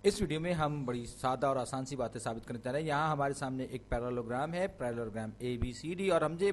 اس video میں ہم بڑی سادہ اور آسان سی باتیں ثابت کرنے جا رہے ہیں. یہاں ہمارے سامنے ایک پیرالوگرام ہے, پیرالوگرام اے بی سی ڈی, اور ہم یہ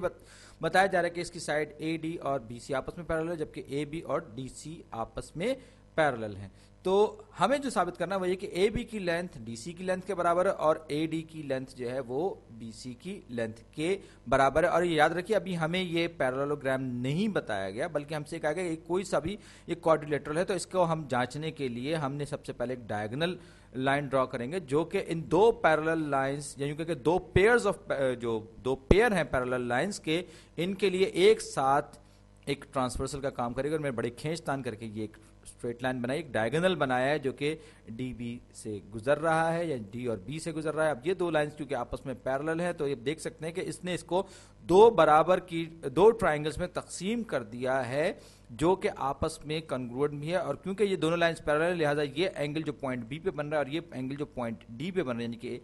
بتایا جا رہا ہے کہ اس کی سائڈ اے ڈی اور بی سی آپس میں پیرالل ہے, جبکہ اے بی اور ڈی سی آپس میں پیرالل ہیں. تو ہمیں جو ثابت کرنا ہے وہ یہ کہ اے بی کی لینتھ ڈی سی کی لینتھ کے برابر ہے اور اے ڈی کی لینتھ جو ہے وہ بی سی کی لینتھ کے برابر ہے. اور یہ یاد رکھیے ابھی ہمیں یہ پیرالوگرام نہیں بتایا گیا, بلکہ ہم سے کہا گیا کہ کوئی سا بھی یہ کوارڈیلیٹرل ہے, تو اس کو ہم جانچنے کے لیے ہم نے سب سے پہلے ایک ڈائیگنل لائن ڈرا کریں گے جو کہ ان دو پیرالل لائنز یعنی کہ دو پیئرز آف جو دو پیئر ہیں پیرالل لائنز کے, ان کے لیے ایک ساتھ ایک ٹرانسورسل کا کام کرے گا. اور میں بڑے کھینچ تان کر کے یہ ایک اسٹریٹ لائن بنائی, ایک ڈائیگنل بنایا ہے جو کہ ڈی بی سے گزر رہا ہے یا ڈی اور بی سے گزر رہا ہے. اب یہ دو لائنز کیونکہ آپس میں پیرالل ہیں تو یہ دیکھ سکتے ہیں کہ اس نے اس کو دو برابر کی دو ٹرائنگلز میں تقسیم کر دیا ہے جو کہ آپس میں کنگروئنٹ بھی ہے. اور کیونکہ یہ دونوں لائنز پیرالل ہیں لہٰذا یہ اینگل جو پوائنٹ بی پہ بن رہا ہے اور یہ اینگل جو پوائنٹ ڈی پہ بن رہا ہے یعنی کہ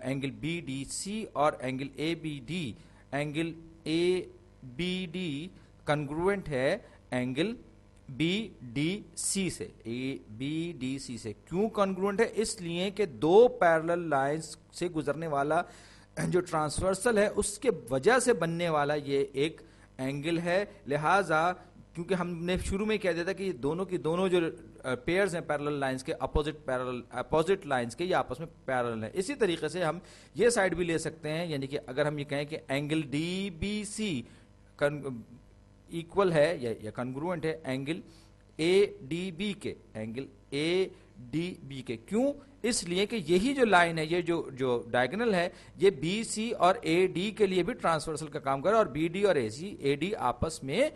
اینگل بی ڈی سی اور اینگل اے بی ڈی, اینگل اے بی ڈی کنگروئنٹ ہے اینگل بی ڈی سی سے. اے بی ڈی سی سے کیوں کنگروئنٹ ہے؟ اس لیے کہ دو پیرالل لائنز سے گزرنے والا جو ٹرانسورسل ہے اس کے وجہ سے بننے والا یہ ایک اینگل ہے. لہٰذا کیونکہ ہم نے شروع میں کہہ دیا تھا کہ یہ دونوں کی دونوں جو پیئرز ہیں پیرالل لائنز کے اپوزٹ لائنز کے, یہ آپس میں پیرالل ہیں. اسی طریقے سے ہم یہ سائڈ بھی لے سکتے ہیں, یعنی کہ اگر ہم یہ کہیں کہ angle D B C equal ہے یا کنگروئنٹ ہے اینگل اے ڈی بی کے, اینگل اے ڈی بی کے. کیوں؟ اس لیے کہ یہی جو لائن ہے, یہ جو ڈائیگنل ہے, یہ بی سی اور اے ڈی کے لیے بھی ٹرانسورسل کا کام کرے, اور بی ڈی اور اے ڈی آپس میں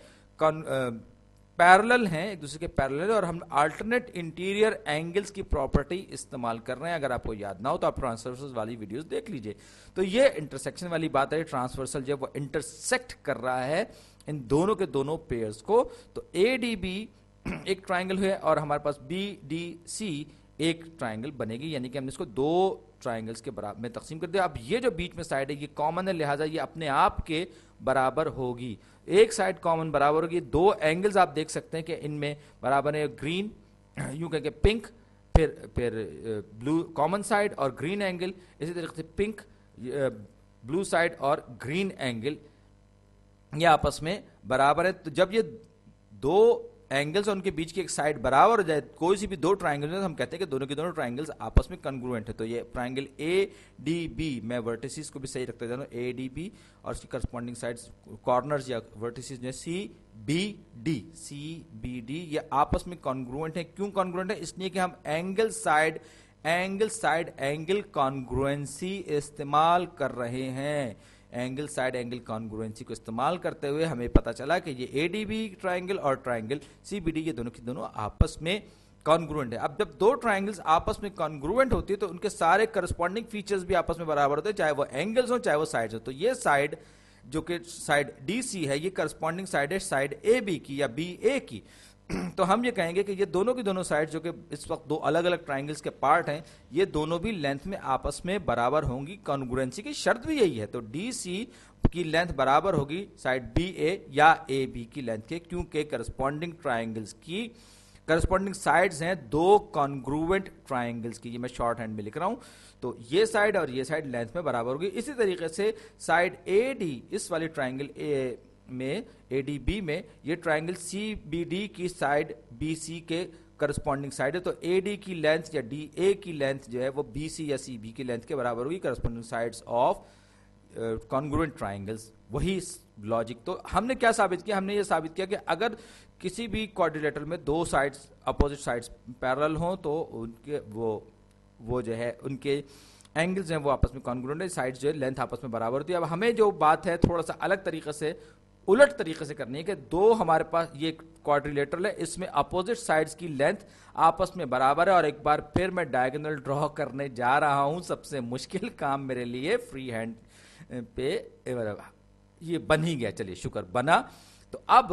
پیرالل ہیں, ایک دوسرے کے پیرالل, اور ہم الٹرنیٹ انٹیریئر اینگلز کی پراپرٹی استعمال کر رہے ہیں. اگر آپ کو یاد نہ ہو تو آپ ٹرانسورسل والی ویڈیوز دیکھ لیجئے. تو یہ انٹرسیکشن والی بات ہے, ٹرانسورسل جو وہ انٹرسیکٹ کر رہا ہے ان دونوں کے دونوں پیئرز کو. تو اے ڈی بی ایک ٹرائنگل ہے اور ہمارے پاس بی ڈی سی ایک ٹرائنگل بنے گی, یعنی کہ ہم نے اس کو دو ٹرائنگلز کے برابر میں تقسیم کر دیا. اب یہ جو بیچ میں سائڈ ہے یہ کامن ہے, لہٰذا یہ اپنے آپ کے برابر ہوگی. ایک سائڈ کامن برابر ہوگی. دو اینگلز آپ دیکھ سکتے ہیں کہ ان میں برابر ہے, گرین یوں کہ پنک, پھر بلو کامن سائڈ اور گرین اینگل, اسی طریقے سے پنک بلو سائڈ اور گرین اینگل یہ آپس میں برابر ہے. تو جب یہ دو اینگلز اور ان کے بیچ کی ایک سائڈ برابر ہو جائے, کوئی سی بھی دو ٹرائنگل ہم کہتے ہیں کہ دونوں کے دونوں ٹرائنگلز آپس میں کنگروئنٹ ہے. تو یہ ٹرائنگل اے ڈی بی, میں ورٹیسز کو بھی صحیح رکھتے جاتا ہوں, اے ڈی بی اور اس کی کرسپونڈنگ سائڈز کارنرز یا ورٹیسز جو سی بی ڈی یہ آپس میں کنگروئنٹ ہے. کیوں کنگروئنٹ ہے؟ اس لیے کہ ہم اینگل سائڈ اینگل کانگروئنسی استعمال کر رہے ہیں. اینگل سائڈ اینگل کانگروئنسی کو استعمال کرتے ہوئے ہمیں پتا چلا کہ یہ اے ڈی بی ٹرائنگل اور ٹرائنگل سی بی ڈی یہ دونوں کی دونوں آپس میں کانگروئنٹ ہے. اب جب دو ٹرائنگلز آپس میں کانگروئنٹ ہوتی ہے تو ان کے سارے کرسپونڈنگ فیچرز بھی آپس میں برابر ہوتے ہیں, چاہے وہ اینگلز ہوں چاہے وہ سائڈز ہوں. تو یہ سائڈ جو کہ سائڈ ڈی سی ہے یہ کرسپونڈنگ سائڈ ہے سائڈ اے بی کی یا بی اے کی. تو ہم یہ کہیں گے کہ یہ دونوں کی دونوں سائڈ جو کہ اس وقت دو الگ الگ ٹرائنگلز کے پارٹ ہیں یہ دونوں بھی لینتھ میں آپس میں برابر ہوں گی. کانگروئنسی کی شرط بھی یہی ہے. تو ڈی سی کی لینتھ برابر ہوگی سائڈ بی اے یا اے بی کی لینتھ کے, کیونکہ کرسپونڈنگ ٹرائنگلز کی کرسپونڈنگ سائڈز ہیں دو کانگروئنٹ ٹرائنگلز کی. یہ میں شارٹ ہینڈ میں لکھ رہا ہوں. تو یہ سائڈ اور یہ سائڈ لینتھ میں برابر ہوگی. اسی طریقے سے سائڈ اے ڈی اس والی ٹرائنگل اے ڈی بی میں یہ ٹرائنگل سی بی ڈی کی سائڈ بی سی کے کرسپونڈنگ سائڈ ہے. تو اے ڈی کی لینتھ یا ڈی اے کی لینتھ جو ہے وہ بی سی یا سی بی کی لینتھ کے برابر ہوگی, corresponding sides of congruent triangles. وہی لاجک. تو ہم نے کیا ثابت کیا؟ ہم نے یہ ثابت کیا کہ اگر کسی بھی کوارڈیلیٹرل میں دو سائڈز اپوزٹ سائڈز پیرالل ہوں تو ان کے وہ جو ہے ان کے اینگلز ہیں وہ آپس میں کانگروئنٹ ہے, سائڈز جو ہے لینتھ آپس میں برابر ہوتی ہے. اب ہمیں جو بات ہے تھوڑا سا الگ طریقے سے الٹ طریقے سے کرنی ہے کہ دو ہمارے پاس یہ کوارڈیلیٹرل ہے, اس میں اپوزٹ سائڈز کی لینتھ آپس میں برابر ہے. اور ایک بار پھر میں ڈائیگنل ڈرا کرنے جا رہا ہوں, سب سے مشکل کام میرے لیے فری ہینڈ پہ یہ بن ہی گیا. چلیے شکر بنا. تو اب